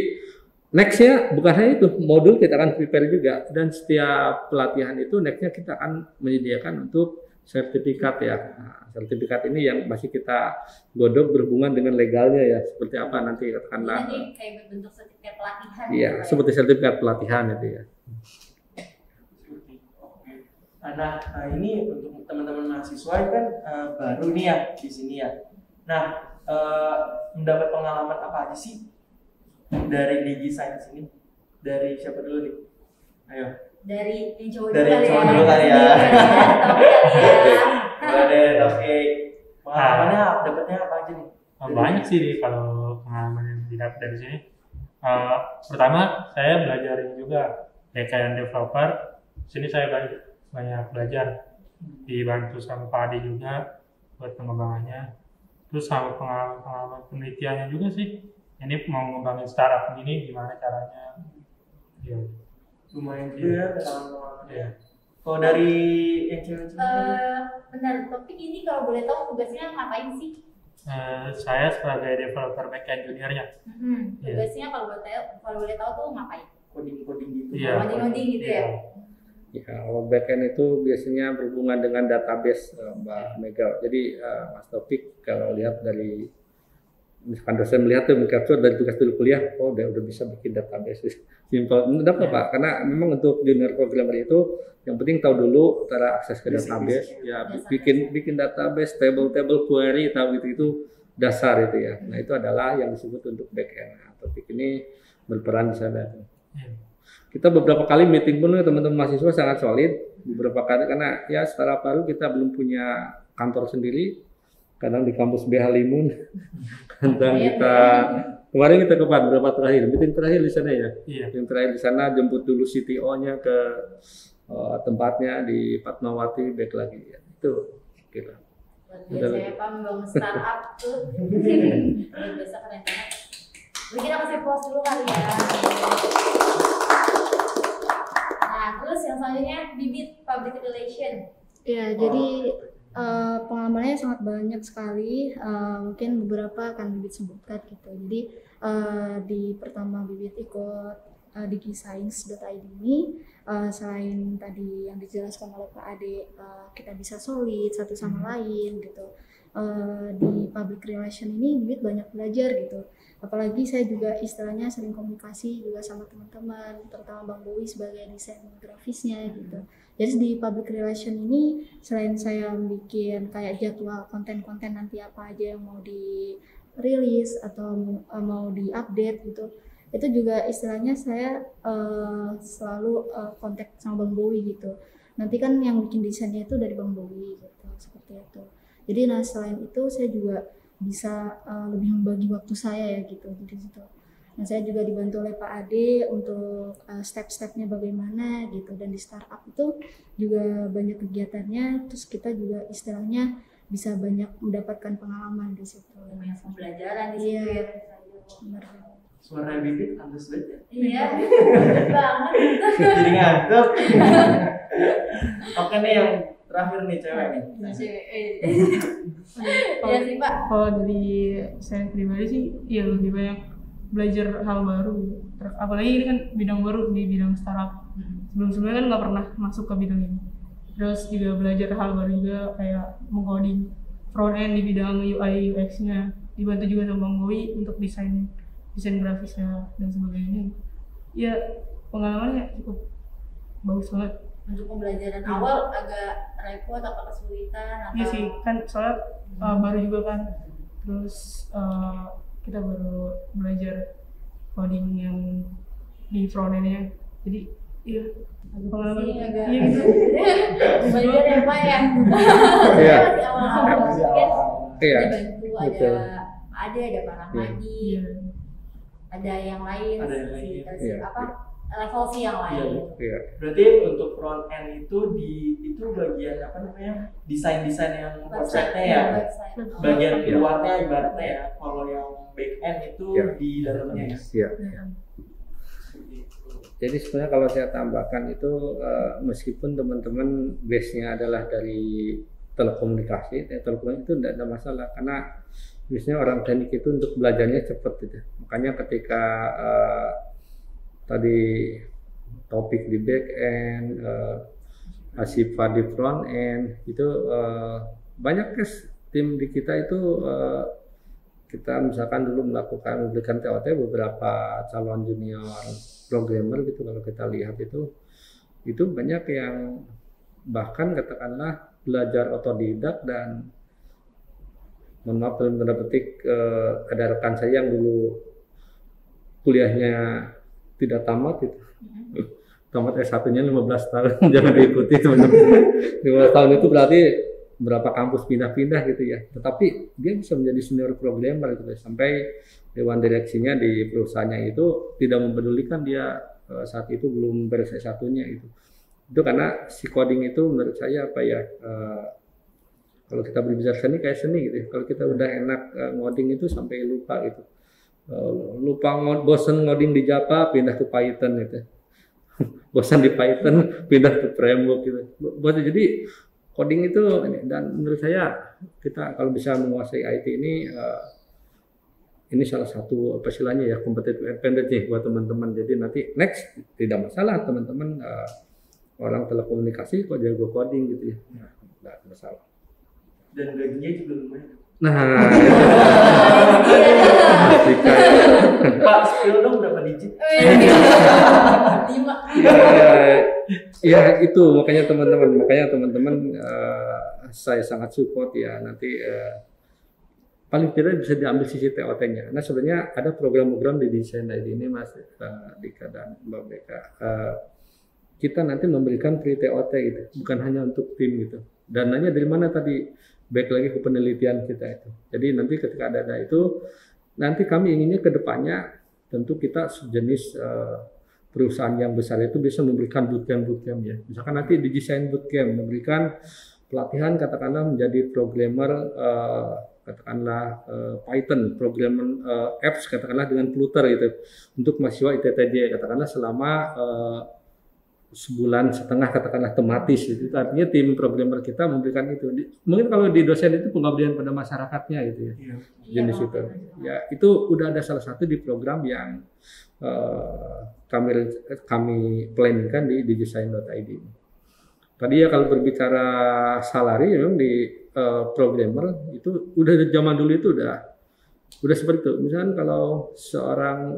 S3: nextnya bukan hanya itu, modul kita akan prepare juga, dan setiap pelatihan itu nextnya kita akan menyediakan untuk sertifikat ya. Nah, sertifikat ini yang masih kita godok berhubungan dengan legalnya ya, seperti apa nanti katakanlah.
S2: Ini kayak bentuk sertifikat pelatihan.
S3: Iya, seperti sertifikat pelatihan itu ya.
S1: Nah, ini untuk teman-teman mahasiswa kan baru nih ya di sini ya. Nah, mendapat pengalaman apa aja sih dari Digi Science ini? Dari siapa dulu nih? Ayo.
S2: Dari yang cowok
S1: Dari
S2: dulu
S1: cowok dulu kali ya. Boleh, oke. Pengalamannya dapatnya apa aja nih?
S6: Banyak sih kalau pengalaman yang didapat dari sini. Pertama, saya belajarin juga kayak developer. Sini saya banyak belajar, dibantu sama Pak Adi juga buat pengembangannya. Terus sama pengalaman penelitiannya juga sih. Ini mau ngembangin startup ini gimana caranya? Ya.
S1: Lumayan juga ya pengalaman.
S6: Ya.
S1: Kalau dari yang cewek-cewek?
S2: Benar, topik ini kalau boleh tahu tugasnya ngapain sih?
S6: Saya sebagai developer backend juniornya.
S2: Tugasnya kalau boleh tahu tuh ngapain?
S1: Coding gitu.
S6: Iya.
S2: Coding gitu ya?
S3: Ya, kalau backend itu biasanya berhubungan dengan database, Mbak Mega. Jadi Mas Taufik kalau lihat dari misalkan dosen melihat tuh mengcapture dari tugas dulu kuliah, oh udah bisa bikin database. Simple. Kenapa Pak? Karena memang untuk junior programmer itu yang penting tahu dulu cara akses ke database, ya bikin database, table query, tahu itu dasar itu ya. Nah itu adalah yang disebut untuk backend. Nah, topik ini berperan di sana. Kita beberapa kali meeting pun teman-teman mahasiswa sangat solid, beberapa kali karena ya startup baru kita belum punya kantor sendiri, kadang di kampus BH Limun, kadang kita kemarin kita ke berapa terakhir, meeting terakhir di sana ya, meeting terakhir di sana jemput dulu CTO-nya ke tempatnya di Fatmawati, back lagi ya. Itu kira.
S2: Biasa ya Pak membangun startup tuh, biasa keren banget. Jadi kita kasih pause dulu kali ya. Nah, terus yang selanjutnya Bibit Public Relation.
S4: Ya, jadi pengalamannya sangat banyak sekali. Mungkin beberapa akan Bibit sebutkan gitu. Jadi di pertama Bibit ikut digiscience.id ini, selain tadi yang dijelaskan oleh Pak Ade, kita bisa solid satu sama lain gitu. Di public relation ini Bibit banyak belajar gitu. Apalagi saya juga istilahnya sering komunikasi juga sama teman-teman, terutama Bang Bowie sebagai desain grafisnya gitu. Jadi di public relation ini selain saya bikin kayak jadwal konten-konten nanti apa aja yang mau dirilis atau mau diupdate gitu, itu juga istilahnya saya selalu kontak sama Bang Bowie gitu. Nanti kan yang bikin desainnya itu dari Bang Bowie gitu, seperti itu. Jadi nah selain itu saya juga bisa lebih membagi waktu saya ya gitu di situ. Nah saya juga dibantu oleh Pak Ade untuk step-stepnya bagaimana gitu, dan di startup itu juga banyak kegiatannya, terus kita juga istilahnya bisa banyak mendapatkan pengalaman di situ.
S2: Banyak pembelajaran di situ ya.
S4: Benar.
S1: Suara Bibit halus banget ya.
S2: Iya, banget.
S1: Jadi ngantuk. Oke nih yang terakhir nih cewek nih.
S2: Iya sih Pak.
S5: Kalau dari saya pribadi sih, ya lebih banyak belajar hal baru. Apalagi ini kan bidang baru di bidang startup. Sebelum-sebelumnya kan nggak pernah masuk ke bidang ini. Terus juga belajar hal baru juga kayak mengcoding front end di bidang UI UX-nya. Dibantu juga sama Bang Bowie untuk desain grafisnya dan sebagainya. Ya pengalamannya cukup bagus banget.
S2: Untuk pembelajaran awal agak repot atau kesulitan atau?
S5: Iya sih, kan soalnya baru juga kan. Terus kita baru belajar coding yang di front end-nya. Jadi Iya. Ada pengalaman.
S2: Ini agak
S5: Iya gitu.
S2: belajar ya Pak ya.
S3: Iya.
S2: Masih awal-awal mungkin
S3: Iya.
S2: dibantu
S3: Betul.
S2: ada Pak Rahmadi,
S5: Iya.
S2: ada yang lain,
S1: Ada yang lain.
S2: si
S3: Iya.
S2: apa level C yang lain.
S3: Iya.
S1: Berarti untuk front end itu itu bagian apa namanya, desain yang website-nya ya,
S2: Website.
S1: bagian
S3: Iya.
S1: luarnya ibaratnya ya. Kalau yang back end itu
S3: Iya.
S1: di dalamnya ya.
S3: Iya.
S5: Iya.
S3: Jadi sebenarnya kalau saya tambahkan itu meskipun teman-teman base-nya adalah dari telekomunikasi itu tidak ada masalah karena biasanya orang teknik itu untuk belajarnya cepat gitu. Makanya ketika tadi topik di back end, Asifa di front end itu banyak tim di kita itu kita misalkan dulu memberikan TOT beberapa calon junior programmer gitu, kalau kita lihat itu banyak yang bahkan katakanlah belajar otodidak dan mohon maaf dalam tanda petik ada rekan saya yang dulu kuliahnya tidak tamat itu tamat S1-nya 15 tahun jangan diikuti teman-teman. 15 tahun itu berarti berapa kampus pindah-pindah gitu ya, tetapi dia bisa menjadi senior programmer gitu sampai dewan direksinya di perusahaannya itu tidak mempedulikan dia saat itu belum beres S1-nya itu karena si coding itu menurut saya apa ya, kalau kita berbicara seni kayak seni gitu ya. Kalau kita udah enak ngoding itu sampai lupa gitu, bosen ngoding di Java pindah ke Python gitu, bosan di Python pindah ke framework gitu. Jadi coding itu, dan menurut saya kita kalau bisa menguasai IT ini salah satu apa istilahnya ya, competitive advantage buat teman-teman. Jadi nanti next tidak masalah teman-teman orang telekomunikasi kok jago coding gitu ya, nggak masalah. Dan
S1: gajinya juga lumayan.
S3: Nah,
S1: Pak, spill dong berapa digit?
S3: Ya itu makanya teman-teman saya sangat support ya nanti paling tidak bisa diambil sisi TOT-nya. Nah sebenarnya ada program-program di desain ID ini Mas Dika dan Mbak Beka. Kita nanti memberikan free TOT gitu, bukan hanya untuk tim gitu. Dananya dari mana tadi? Baik lagi ke penelitian kita itu. Jadi nanti ketika ada itu, nanti kami inginnya ke depannya tentu kita sejenis perusahaan yang besar itu bisa memberikan bootcamp ya. Misalkan nanti di desain bootcamp memberikan pelatihan katakanlah menjadi programmer katakanlah Python, programmer apps katakanlah dengan Flutter gitu untuk mahasiswa ITTJ katakanlah selama sebulan setengah katakanlah tematis itu artinya tim programmer kita memberikan itu. Mungkin kalau di dosen itu pengabdian pada masyarakatnya gitu ya. Jenis itu. Ya itu udah ada salah satu di program yang kami planning di design.id. Tadi ya kalau berbicara salary memang di programmer itu udah zaman dulu itu udah seperti itu. Misalkan kalau seorang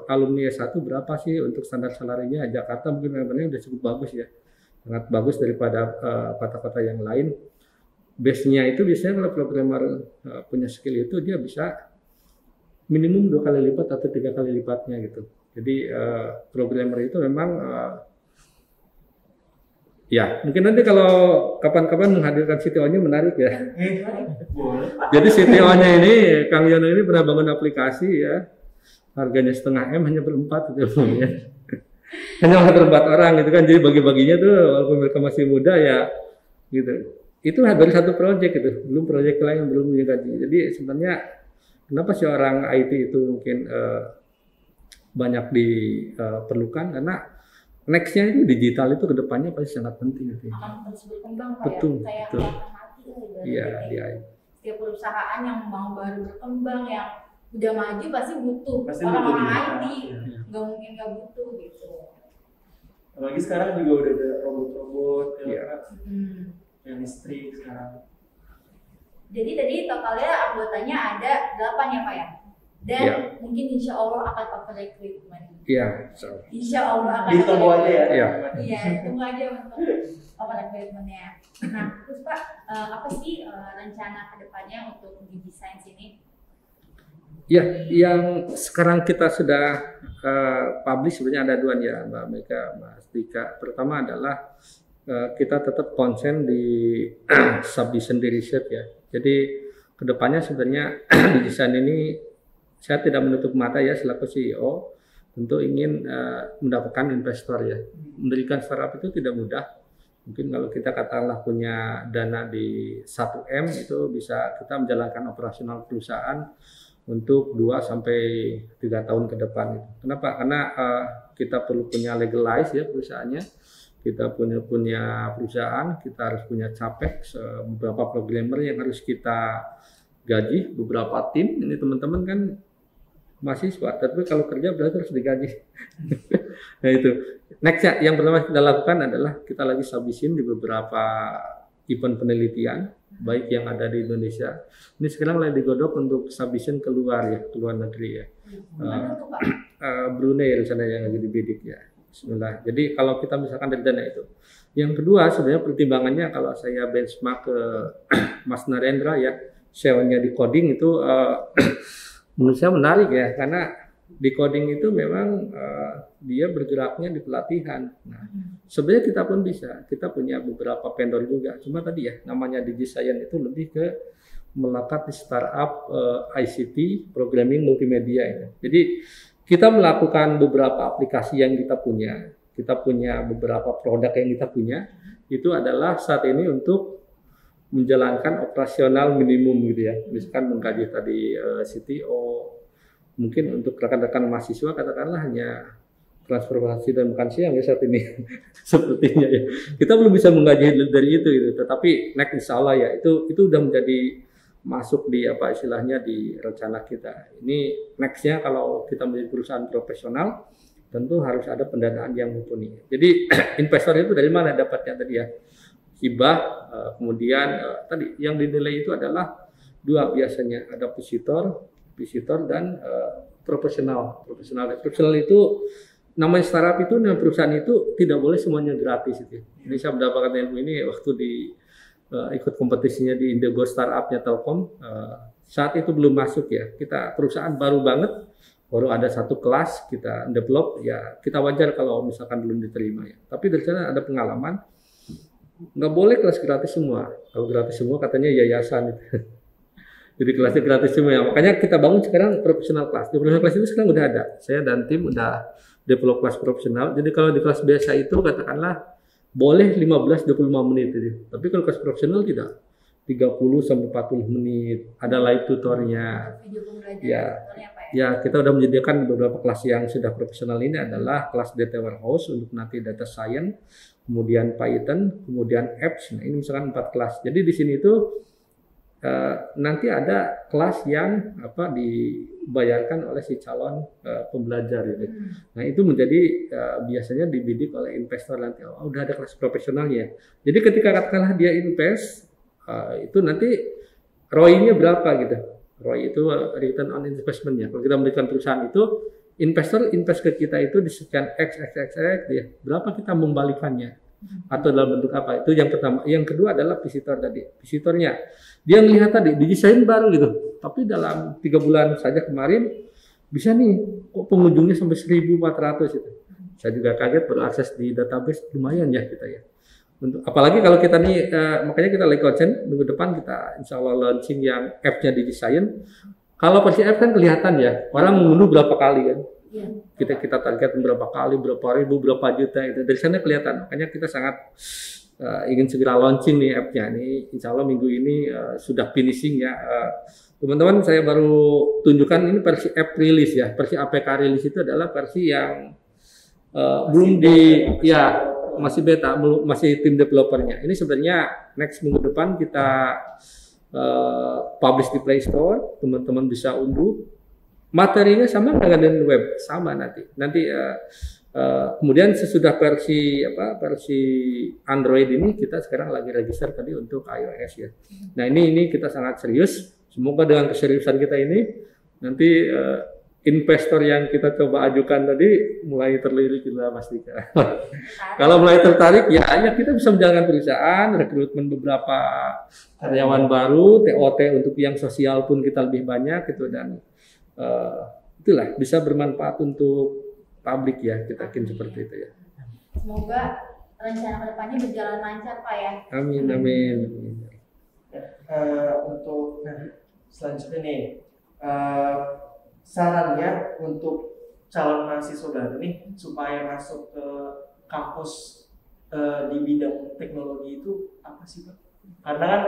S3: alumni S1 berapa sih untuk standar salarinya? Jakarta mungkin memang udah cukup bagus ya. Sangat bagus daripada kota-kota yang lain. Base-nya itu biasanya kalau programmer punya skill itu dia bisa minimum 2 kali lipat atau 3 kali lipatnya gitu. Jadi programmer itu memang ya mungkin nanti kalau kapan-kapan menghadirkan CTO-nya menarik ya. Jadi CTO-nya ini Kang Yono ini pernah bangun aplikasi ya, harganya 0,5 M hanya berempat gitu ya. Hanya berempat orang gitu kan, jadi bagi-baginya tuh walaupun mereka masih muda ya gitu. Itu baru satu proyek gitu, belum proyek lain yang belum digaji. Jadi sebenarnya kenapa sih orang IT itu mungkin banyak diperlukan karena next-nya itu digital itu kedepannya pasti sangat penting gitu.
S2: Akan terus berkembang Pak
S3: betul,
S2: ya, kayak
S3: betul.
S2: mati
S3: Iya.
S2: Setiap perusahaan yang mau baru berkembang yang udah maju pasti butuh
S1: Pasti
S2: orang-orang
S1: butuh
S2: IT,
S1: digital.
S2: nggak mungkin nggak butuh gitu.
S1: Apalagi sekarang juga udah ada robot-robot
S3: Iya.
S1: yang listrik sekarang.
S2: Jadi tadi totalnya anggotanya ada 8 ya Pak ya? Dan
S3: Iya.
S2: mungkin insya Allah akan open recruitment.
S3: Iya,
S2: Insya Allah akan
S1: Ditunggu
S2: open
S1: aja ya.
S3: Iya.
S2: Iya, tunggu aja untuk open recruitment-nya. Nah, terus Pak, apa sih rencana kedepannya untuk di desain sini?
S3: Ya, yang sekarang kita sudah publish sebenarnya ada dua ya, Mbak Mega, Mas Dika. Pertama adalah kita tetap konsen di submission di riset ya. Jadi kedepannya sebenarnya di desain ini saya tidak menutup mata ya selaku CEO tentu ingin mendapatkan investor ya. Mendirikan startup itu tidak mudah. Mungkin kalau kita katakanlah punya dana di 1M itu bisa kita menjalankan operasional perusahaan untuk 2 sampai 3 tahun ke depan. Kenapa? Karena kita perlu punya legalize ya perusahaannya. Kita punya perusahaan, kita harus punya capex, beberapa programmer yang harus kita gaji, beberapa tim. Ini teman-teman kan mahasiswa, tapi kalau kerja berarti harus digaji. Nah itu. Nextnya yang pertama kita lakukan adalah kita lagi submission di beberapa event penelitian, baik yang ada di Indonesia. Ini sekarang lagi digodok untuk submission keluar ya, keluar negeri ya. Brunei rencana yang lagi dibidik ya. Bismillah. Jadi kalau kita misalkan dari dana itu. Yang kedua sebenarnya pertimbangannya kalau saya benchmark ke Mas Narendra ya, SEO-nya di coding itu menurut saya menarik ya, karena di coding itu memang dia bergeraknya di pelatihan. Nah, sebenarnya kita pun bisa, kita punya beberapa vendor juga. Cuma tadi ya, namanya DigiScience itu lebih ke melekat di startup ICT, programming multimedia ini. Jadi kita melakukan beberapa aplikasi yang kita punya beberapa produk yang kita punya, itu adalah saat ini untuk menjalankan operasional minimum gitu ya. Misalkan menggaji tadi CTO, mungkin untuk rekan-rekan mahasiswa katakanlah hanya transportasi dan makan siang ya saat ini sepertinya ya. Kita belum bisa menggaji dari itu gitu. Tetapi next insya Allah ya itu udah menjadi masuk di apa istilahnya di rencana kita. Ini nextnya kalau kita menjadi perusahaan profesional tentu harus ada pendanaan yang mumpuni. Jadi investor itu dari mana dapatnya tadi ya? Hibah, kemudian tadi yang dinilai itu adalah 2 biasanya, ada visitor dan profesional. Profesional itu namanya startup itu, namanya perusahaan itu tidak boleh semuanya gratis itu. Jadi saya mendapatkan ilmu ini waktu di ikut kompetisinya di Indigo Startup-nya Telkom. Saat itu belum masuk ya, kita perusahaan baru banget, baru ada 1 kelas kita develop ya, kita wajar kalau misalkan belum diterima ya. Tapi dari sana ada pengalaman, nggak boleh kelas gratis semua. Kalau gratis semua katanya yayasan itu. Jadi kelasnya gratis semua ya. Makanya kita bangun sekarang profesional kelas. Di profesional kelas itu sekarang udah ada. Saya dan tim udah develop kelas profesional. Jadi kalau di kelas biasa itu katakanlah boleh 15-25 menit itu. Tapi kalau kelas profesional tidak. 30 sampai 40 menit. Ada live tutornya. Ya, kita udah menyediakan beberapa kelas yang sudah profesional. Ini adalah kelas data warehouse untuk nanti data science, kemudian Python, kemudian apps. Nah, ini misalkan 4 kelas. Jadi di sini itu nanti ada kelas yang dibayarkan oleh si calon pembelajar gitu. Nah itu menjadi biasanya dibidik oleh investor nanti. Udah ada kelas profesionalnya. Jadi ketika katakanlah dia invest itu nanti ROI-nya berapa gitu. ROI itu return on investment-nya. Kalau kita memberikan perusahaan itu investor invest ke kita itu di sekian X ya. Berapa kita membalikannya? Atau dalam bentuk apa? Itu yang pertama. Yang kedua adalah visitor tadi. Visitornya dia melihat tadi desain baru gitu, tapi dalam 3 bulan saja kemarin bisa nih kok pengunjungnya sampai 1.400 itu. Saya juga kaget berakses di database lumayan ya kita ya. Untuk apalagi kalau kita nih makanya kita lagi konsen minggu depan kita insya Allah launching yang app-nya di desain. Kalau versi app kan kelihatan ya orang mengunduh berapa kali kan. Kita target berapa kali, berapa ribu, berapa juta itu dari sana kelihatan. Makanya kita sangat ingin segera launching nih app-nya. Ini insya Allah minggu ini sudah finishing ya. Teman-teman saya baru tunjukkan ini versi app release ya. Versi APK release itu adalah versi yang belum masih beta, masih tim developernya. Ini sebenarnya next minggu depan kita publish di Play Store. Teman-teman bisa unduh. Materinya sama dengan web, sama nanti. Kemudian sesudah versi Android ini kita sekarang lagi register tadi untuk iOS ya. Nah ini kita sangat serius. Semoga dengan keseriusan kita ini nanti investor yang kita coba ajukan tadi mulai terlirik kita pastikan. Kalau mulai tertarik ya kita bisa menjalankan perusahaan, rekrutmen beberapa karyawan baru, TOT untuk yang sosial pun kita lebih banyak gitu dan itulah bisa bermanfaat untuk publik ya, kita yakin seperti itu ya.
S2: Semoga rencana kedepannya berjalan lancar Pak ya.
S3: Amin amin.
S1: Untuk selanjutnya nih, sarannya untuk calon mahasiswa baru nih supaya masuk ke kampus di bidang teknologi itu apa sih Pak? Karena kan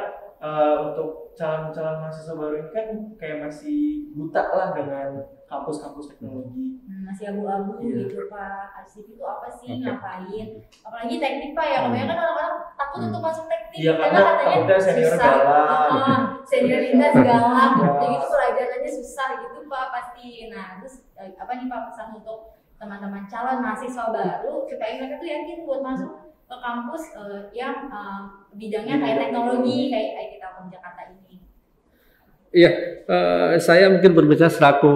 S1: untuk calon mahasiswa baru ini kan kayak masih buta lah dengan kampus-kampus teknologi.
S2: Masih abu-abu
S1: Iya.
S2: gitu Pak. ICT itu apa sih,
S3: Oke.
S2: ngapain? Apalagi teknik Pak ya, kebanyakan kan orang-orang takut untuk masuk teknik
S1: Iya, karena takutnya senior
S2: susah.
S1: galak.
S2: Senioritas galak,
S1: Iya.
S2: udah gitu pelajarannya susah gitu Pak pasti. Nah terus apa nih Pak pesan untuk teman-teman calon mahasiswa baru supaya mereka tuh yakin buat masuk ke kampus yang bidangnya kayak teknologi kayak IT Telkom Jakarta ini.
S3: Iya, saya mungkin berbicara selaku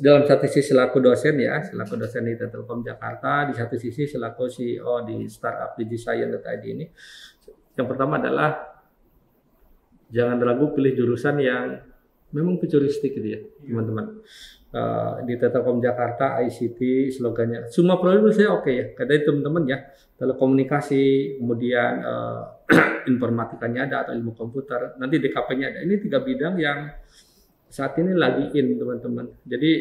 S3: dalam satu sisi selaku dosen ya, selaku dosen di Telkom Jakarta, di satu sisi selaku CEO di startup DigiScience.id ini. Yang pertama adalah jangan ragu pilih jurusan yang memang futuristik gitu ya, teman-teman. Di Telkom Jakarta ICT slogannya semua program saya oke ya, kata teman-teman ya, telekomunikasi, kemudian informatikanya ada atau ilmu komputer, nanti DKP-nya ada. Ini 3 bidang yang saat ini lagi in teman-teman. Jadi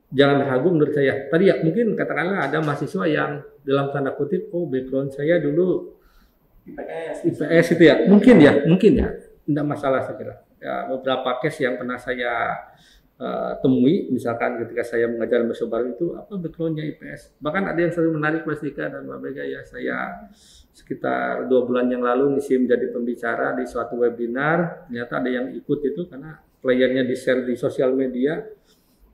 S3: jangan ragu menurut saya. Tadi ya mungkin katakanlah ada mahasiswa yang dalam tanda kutip, oh background saya dulu IPS itu ya, mungkin ya, tidak masalah saya kira. Ya, beberapa case yang pernah saya temui, misalkan ketika saya mengajar mahasiswa baru itu apa backgroundnya IPS. Bahkan ada yang selalu menarik Mas Dika dan Mbak Mega ya, saya sekitar 2 bulan yang lalu ngisi menjadi pembicara di suatu webinar, ternyata ada yang ikut itu karena playernya di share di sosial media.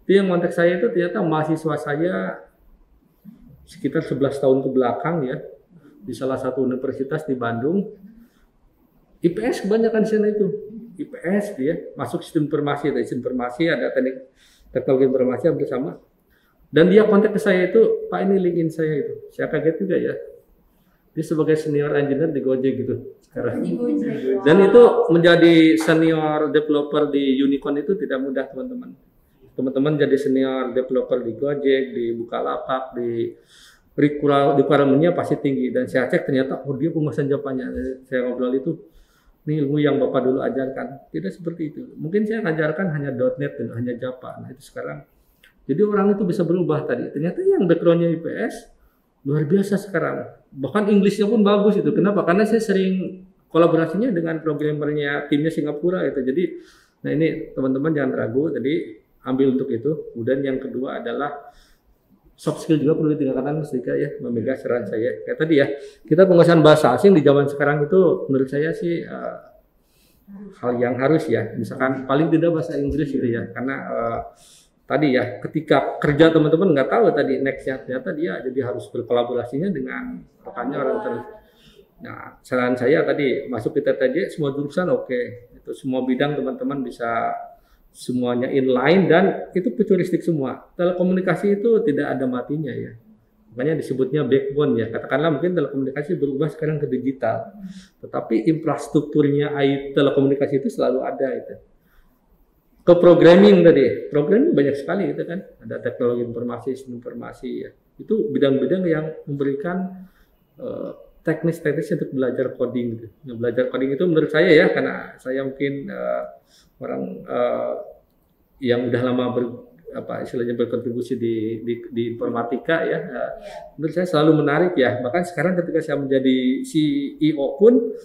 S3: Itu yang kontak saya itu ternyata mahasiswa saya sekitar 11 tahun ke belakang ya, di salah satu universitas di Bandung. IPS kebanyakan di sana itu. IPS dia masuk sistem informasi, ada teknologi informasi yang bersama. Dan dia kontak ke saya itu, Pak ini LinkedIn saya itu. Saya kaget juga ya. Dia sebagai senior engineer di Gojek gitu sekarang. Dan itu menjadi senior developer di Unicorn itu tidak mudah teman-teman. Teman-teman jadi senior developer di Gojek, di Bukalapak, di requirement-nya pasti tinggi. Dan saya cek ternyata, oh dia penguasaan Japanya. Saya ngobrol itu, ini ilmu yang Bapak dulu ajarkan. Tidak seperti itu. Mungkin saya ngajarkan hanya .NET dan hanya Java. Nah itu sekarang. Jadi orang itu bisa berubah tadi. Ternyata yang background-nya IPS luar biasa sekarang. Bahkan Inggrisnya pun bagus itu. Kenapa? Karena saya sering kolaborasinya dengan programmernya timnya Singapura itu. Jadi, nah ini teman-teman jangan ragu. Jadi ambil untuk itu. Kemudian yang kedua adalah soft skill juga perlu ditingkatkan Mas Dika ya, Mega saran saya. Kayak tadi ya, kita penguasaan bahasa asing di zaman sekarang itu menurut saya sih hal yang harus ya. Misalkan paling tidak bahasa Inggris gitu ya, karena tadi ya ketika kerja teman-teman nggak tahu tadi nextnya ternyata dia jadi harus berkolaborasinya dengan rekannya orang terus. Nah saran saya tadi masuk ke TTJ semua jurusan oke. Itu semua bidang teman-teman bisa semuanya inline dan itu futuristik semua. Telekomunikasi itu tidak ada matinya ya. Makanya disebutnya backbone ya. Katakanlah mungkin telekomunikasi berubah sekarang ke digital. Tetapi infrastrukturnya telekomunikasi itu selalu ada itu. Ke programming tadi. Programming banyak sekali itu kan. Ada teknologi informasi, sistem informasi ya. Itu bidang-bidang yang memberikan teknis-teknis untuk belajar coding gitu. Nah, belajar coding itu menurut saya ya, karena saya mungkin orang yang udah lama istilahnya berkontribusi di informatika ya. Menurut saya selalu menarik ya. Bahkan sekarang ketika saya menjadi CEO pun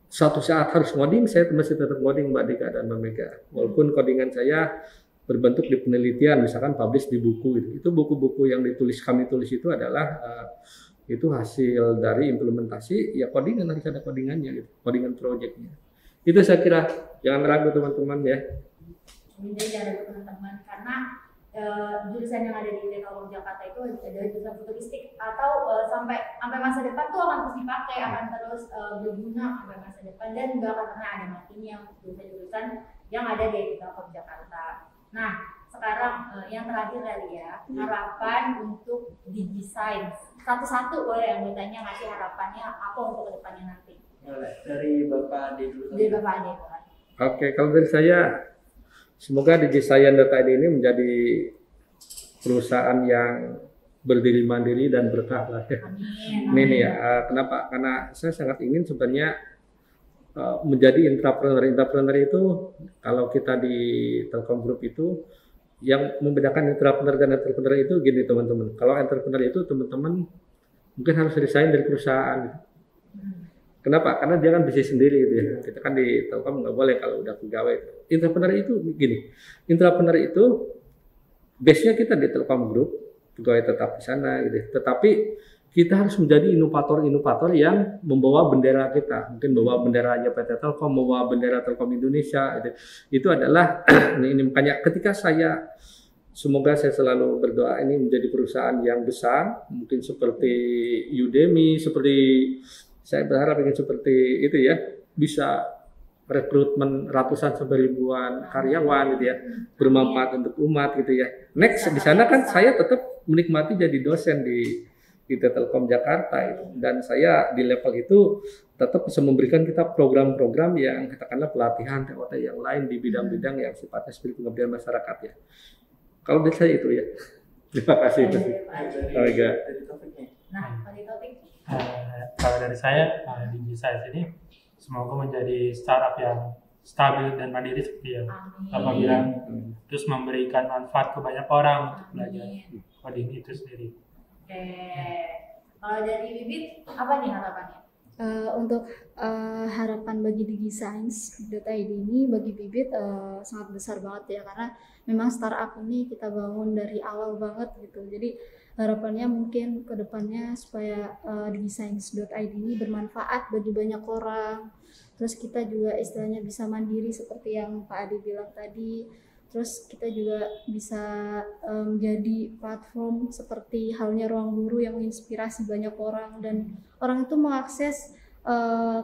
S3: suatu saat harus coding, saya masih tetap coding Mbak Dika dan Mbak Mega. Walaupun codingan saya berbentuk di penelitian, misalkan publish di buku gitu. Itu buku-buku yang kami tulis itu adalah itu hasil dari implementasi ya codingan, harus ada codingannya gitu, codingan projectnya. Itu saya kira jangan ragu teman-teman ya.
S2: Jadi jangan ragu teman-teman karena jurusan yang ada di Telkom Jakarta itu adalah jurusan futuristik atau sampai masa depan tuh akan terus dipakai, akan terus berguna sampai masa depan dan nggak akan pernah ada matinya jurusan-jurusan yang ada di Telkom Jakarta. Nah sekarang yang terakhir kali ya, harapan untuk DigiScience. Satu-satu boleh anggotanya ngasih harapannya apa untuk kedepannya nanti.
S1: Dari Bapak Ade dulu.
S2: Dari Bapak Ade.
S3: Oke, kalau dari saya Semoga DigiScience.id ini menjadi perusahaan yang berdiri mandiri dan berkah lah ya. Ini nih ya, kenapa? Karena saya sangat ingin sebenarnya menjadi entrepreneur. Entrepreneur itu kalau kita di Telkom Group itu yang membedakan entrepreneur dan entrepreneur itu gini teman-teman. Kalau entrepreneur itu teman-teman mungkin harus resign dari perusahaan gitu. Kenapa? Karena dia kan bisnis sendiri gitu ya. Kita kan di Telkom nggak boleh kalau udah pegawai. Entrepreneur itu gini. Entrepreneur itu base-nya kita di Telkom Group, pegawai tetap di sana gitu. Tetapi kita harus menjadi inovator-inovator yang membawa bendera kita. Mungkin bawa benderanya PT Telkom, membawa bendera Telkom Indonesia gitu. Itu adalah ini makanya ketika semoga saya selalu berdoa ini menjadi perusahaan yang besar, mungkin seperti Udemy, seperti saya berharap ingin seperti itu ya, bisa rekrutmen ratusan sampai ribuan karyawan gitu ya, bermanfaat untuk umat gitu ya. Next di sana kan saya tetap menikmati jadi dosen di Telkom Jakarta itu. Dan saya di level itu tetap bisa memberikan kita program-program yang katakanlah pelatihan TOT yang lain di bidang-bidang yang sifatnya seperti pengabdian masyarakat ya. Kalau dari saya itu ya. Terima kasih.
S2: Nah, pada topik
S6: Kalau dari saya, DigiScience ini semoga menjadi startup yang stabil dan mandiri seperti yang Bapak bilang, terus memberikan manfaat ke banyak orang untuk belajar coding itu sendiri.
S2: Oke, kalau dari Bibit apa nih harapannya?
S4: Untuk harapan bagi DigiScience.id ini bagi Bibit sangat besar banget ya, karena memang startup ini kita bangun dari awal banget gitu. Jadi harapannya mungkin ke depannya supaya DigiScience.id ini bermanfaat bagi banyak orang. Terus kita juga istilahnya bisa mandiri seperti yang Pak Adi bilang tadi. Terus kita juga bisa menjadi platform seperti halnya Ruang Guru yang menginspirasi banyak orang, dan orang itu mengakses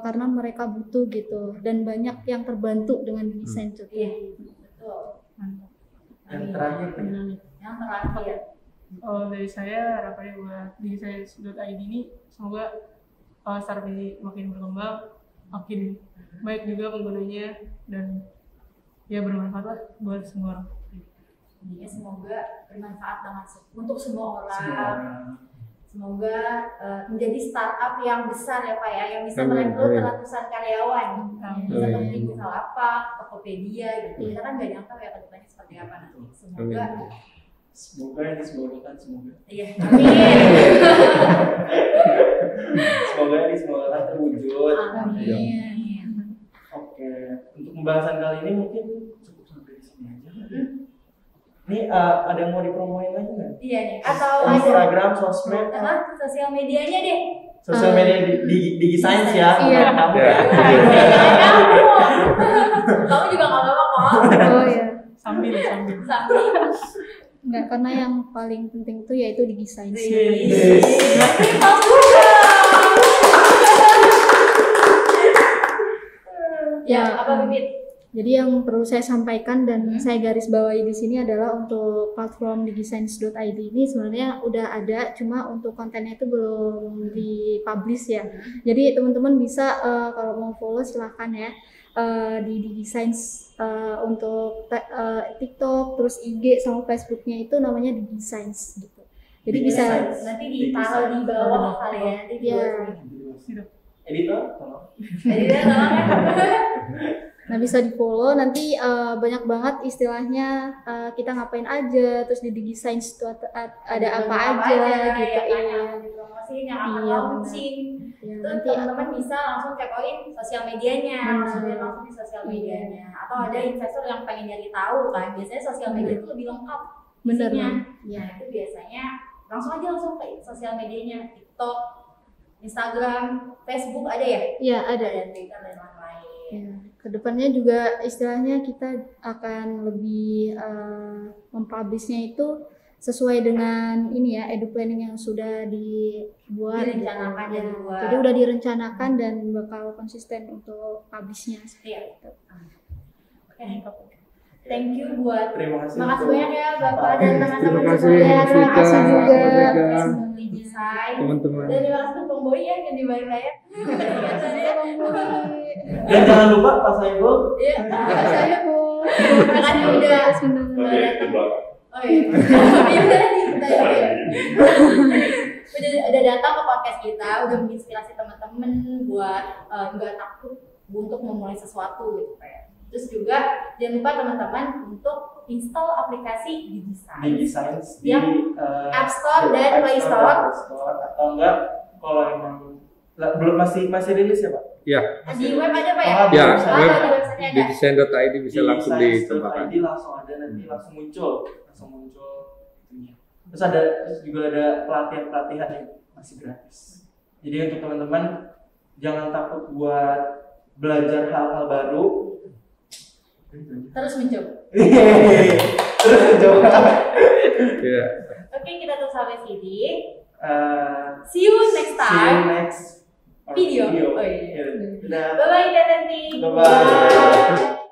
S4: karena mereka butuh gitu, dan banyak yang terbantu dengan DigiScience.id.
S2: Betul. Mantap.
S1: Yang terakhir,
S2: Yang terakhir.
S5: Dari saya harapannya buat DigiScience.id ini semoga startup ini makin berkembang, makin baik juga penggunanya, dan ya bermanfaat lah buat semua orang.
S2: Jadi semoga bermanfaat banget untuk semua orang. Semoga menjadi startup yang besar ya Pak ya, yang bisa merekrut ratusan karyawan. Bisa seperti Bukalapak, Tokopedia gitu. Kita kan nggak nyangka ya ke depannya seperti apa nanti.
S1: Semoga yang disemogakan semoga.
S2: Iya. Amin.
S1: Semoga yang disemogakan terwujud.
S2: Amin.
S1: Oke, untuk pembahasan kali ini mungkin cukup sampai di sini aja. Ini ada yang mau dipromoin lagi nggak?
S2: Iya nih. Atau
S1: Instagram, sosmed,
S2: sosial medianya deh.
S1: sosial media di DigiScience ya.
S4: Iya.
S1: Kamu ya.
S2: Kamu juga nggak apa-apa kok.
S4: Oh ya.
S5: Sambil.
S4: Enggak, karena yang paling penting itu yaitu DigiScience.
S2: Ya, apa Bibit?
S4: Jadi yang perlu saya sampaikan dan saya garis bawahi di sini adalah untuk platform DigiScience.id ini sebenarnya udah ada, cuma untuk kontennya itu belum dipublish ya. Jadi teman-teman bisa kalau mau follow silahkan ya di DigiScience untuk TikTok, terus IG sama Facebooknya itu namanya DigiScience gitu. Jadi bisa
S2: nanti ditaruh di bawah kali ya. Nanti di bawah.
S1: Editor, tolong.
S2: Editor tolong ya.
S4: Nah bisa di follow, nanti banyak banget istilahnya kita ngapain aja, terus di DigiScience itu ada apa aja gitu
S2: ya,
S4: ya.
S2: yang dipromosiin, yang akan launching.
S4: Ya,
S2: Itu
S4: nanti
S2: teman-teman bisa langsung kepoin sosial medianya, langsung di sosial medianya. Atau ada investor yang pengen nyari tahu kan, biasanya sosial media itu lebih lengkap isinya.
S4: Ya.
S2: Nah itu biasanya langsung ke sosial medianya, TikTok, Instagram, Facebook ada ya?
S4: Iya ada.
S2: Ada Twitter dan lain-lain.
S4: Ya, kedepannya juga istilahnya kita akan lebih mempublishnya itu sesuai dengan ini ya, edu planning yang sudah dibuat,
S2: Direncanakan dan dibuat.
S4: Jadi udah direncanakan dan bakal konsisten untuk publishnya.
S2: Iya. Oke. Thank you buat.
S1: Terima kasih.
S2: Makasih banyak ya Bapak dan teman-teman
S3: Terima kasih,
S2: semuanya. Terima kasih
S3: Sita,
S2: juga
S3: Rega,
S2: DigiScience.
S3: teman-teman.
S2: Dan terima kasih Bang Boy ya yang di balik layar.
S1: Dan jangan lupa Pak Saiful.
S2: Iya.
S4: Saya
S2: Makanya udah
S4: Benar-benar.
S2: datang. Oh iya. Udah datang ke podcast kita, udah menginspirasi teman-teman buat nggak takut untuk memulai sesuatu gitu kayak. Terus juga jangan lupa teman-teman untuk install aplikasi
S1: DigiScience di
S2: Yang App Store dan Play Store.
S1: Atau enggak kalau emang belum masih rilis ya Pak?
S3: Ya,
S2: Di web ada Pak ya?
S3: ya,
S2: Oh,
S3: web
S2: di website-nya ada.
S3: di desain.id bisa langsung ditambahkan.
S1: DigiScience.id langsung ada nanti langsung muncul itunya. Terus juga ada pelatihan yang masih gratis. Jadi untuk teman-teman jangan takut buat belajar hal-hal baru.
S2: Terus mencoba.
S1: Terus mencoba.
S3: Ya.
S2: Oke, kita tutup sampai sini. See
S1: See
S2: you next
S1: you
S2: time.
S1: next
S2: Video.
S1: video.
S2: Oh iya.
S1: Dadah.
S2: Bye bye, Teh Tenti.
S1: Bye-bye.